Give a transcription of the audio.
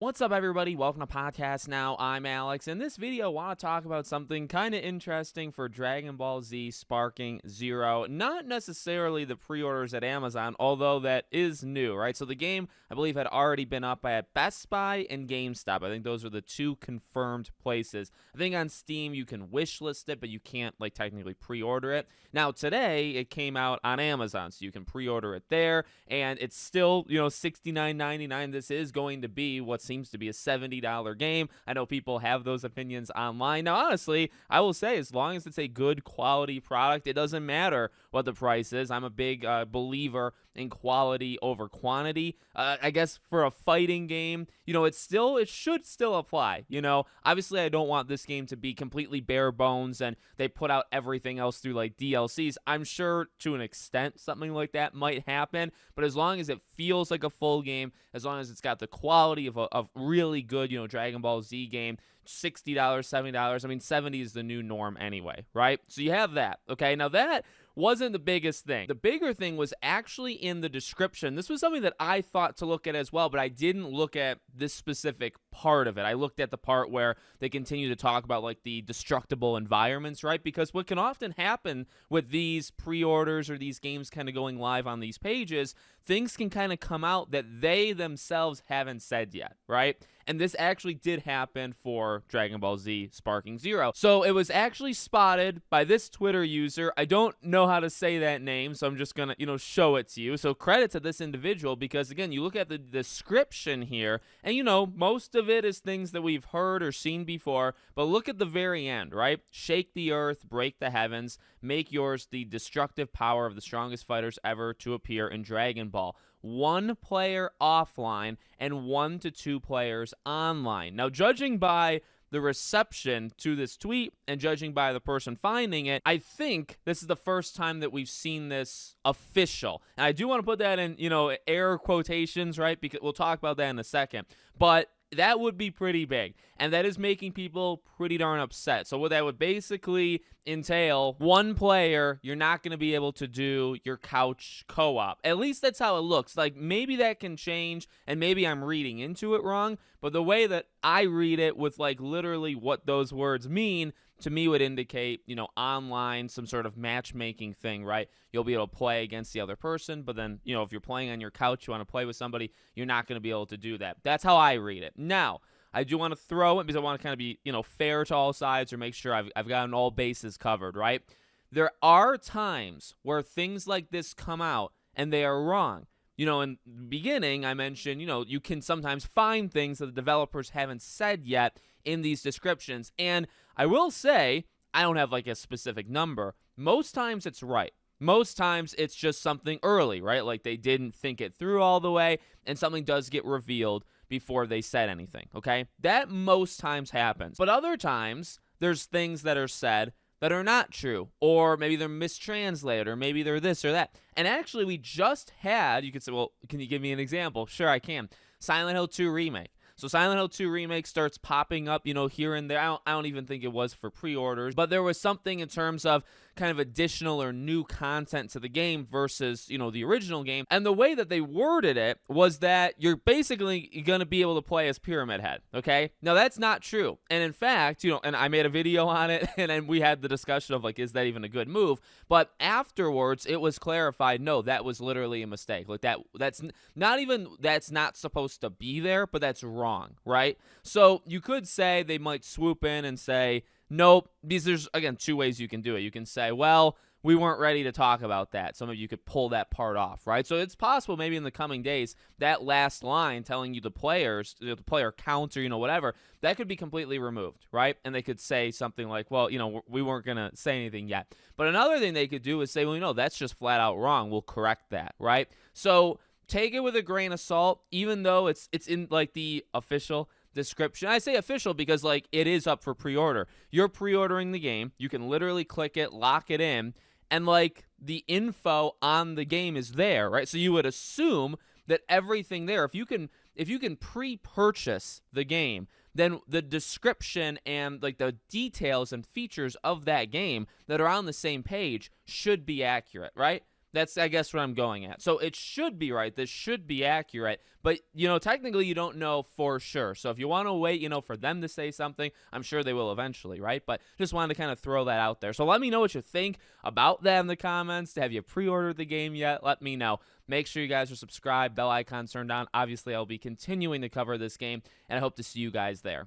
What's up, everybody? Welcome to Podcast Now. I'm Alex. In this video, I want to talk about something kind of interesting for Dragon Ball Z Sparking Zero. Not necessarily the pre-orders at Amazon, although that is new, right? So the game, I believe, had already been up at Best Buy and GameStop. I think those are the two confirmed places. I think on Steam, you can wishlist it, but you can't, technically pre-order it. Now, today, it came out on Amazon, so you can pre-order it there, and it's still, $69.99. This is going to be what seems to be a $70 game. I know people have those opinions online. Now, honestly, I will say, as long as it's a good quality product, it doesn't matter what the price is. I'm a big believer in quality over quantity. I guess for a fighting game, it should still apply. Obviously, I don't want this game to be completely bare bones and they put out everything else through DLCs. I'm sure to an extent something like that might happen, but as long as it feels like a full game, as long as it's got the quality of a really good, Dragon Ball Z game, $60, $70. I mean, 70 is the new norm anyway, right? So you have that. Okay, now that wasn't the biggest thing. The bigger thing was actually in the description. This was something that I thought to look at as well, but I didn't look at this specific part of it. I looked at the part where they continue to talk about the destructible environments, right? Because what can often happen with these pre-orders or these games kind of going live on these pages, things can kind of come out that they themselves haven't said yet, right? And this actually did happen for Dragon Ball Z Sparking Zero. So it was actually spotted by this Twitter user. I don't know how to say that name, so I'm just going to, show it to you. So credit to this individual because, again, you look at the description here, and, most of it is things that we've heard or seen before, but look at the very end, right? Shake the earth, break the heavens, make yours the destructive power of the strongest fighters ever to appear in Dragon Ball. 1 player offline and 1 to 2 players online. Now, judging by the reception to this tweet and judging by the person finding it, I think this is the first time that we've seen this official. And I do want to put that in, air quotations, right? Because we'll talk about that in a second. But that would be pretty big, and that is making people pretty darn upset. So what that would basically entail, 1 player, you're not going to be able to do your couch co-op. At least that's how it looks. Maybe that can change, and maybe I'm reading into it wrong, but the way that I read it with literally what those words mean, to me would indicate, online, some sort of matchmaking thing, right? You'll be able to play against the other person, but then, if you're playing on your couch, you want to play with somebody, you're not going to be able to do that. That's how I read it. Now, I do want to throw it because I want to kind of be, fair to all sides or make sure I've gotten all bases covered, right? There are times where things like this come out and they are wrong. In the beginning, I mentioned, you can sometimes find things that the developers haven't said yet in these descriptions. And I will say, I don't have a specific number. Most times it's right. Most times it's just something early, right? They didn't think it through all the way and something does get revealed before they said anything, okay? That most times happens. But other times, there's things that are said that are not true, or maybe they're mistranslated, or maybe they're this or that. And actually, we just had, you could say, well, can you give me an example? Sure, I can. Silent Hill 2 Remake. So Silent Hill 2 Remake starts popping up, here and there. I don't even think it was for pre-orders, but there was something in terms of kind of additional or new content to the game versus, the original game. And the way that they worded it was that you're basically going to be able to play as Pyramid Head, okay? Now, that's not true. And in fact, and I made a video on it, and then we had the discussion of, is that even a good move? But afterwards, it was clarified, no, that was literally a mistake. That's not supposed to be there, but that's wrong, right? So you could say they might swoop in and say, nope, because there's, again, 2 ways you can do it. You can say, well, we weren't ready to talk about that. Some of you could pull that part off, right? So it's possible maybe in the coming days, that last line telling you the player count or, whatever, that could be completely removed, right? And they could say something like, well, we weren't going to say anything yet. But another thing they could do is say, well, that's just flat out wrong. We'll correct that, right? So take it with a grain of salt, even though it's in the official description. I say official because it is up for pre-order. You're pre-ordering the game. You can literally click it, lock it in, and the info on the game is there, right? So you would assume that everything there, if you can pre-purchase the game, then the description and the details and features of that game that are on the same page should be accurate, right? That's, I guess, what I'm going at. So it should be right. This should be accurate. But, technically you don't know for sure. So if you want to wait, for them to say something, I'm sure they will eventually, right? But just wanted to kind of throw that out there. So let me know what you think about that in the comments. Have you pre-ordered the game yet? Let me know. Make sure you guys are subscribed, bell icon turned on. Obviously, I'll be continuing to cover this game, and I hope to see you guys there.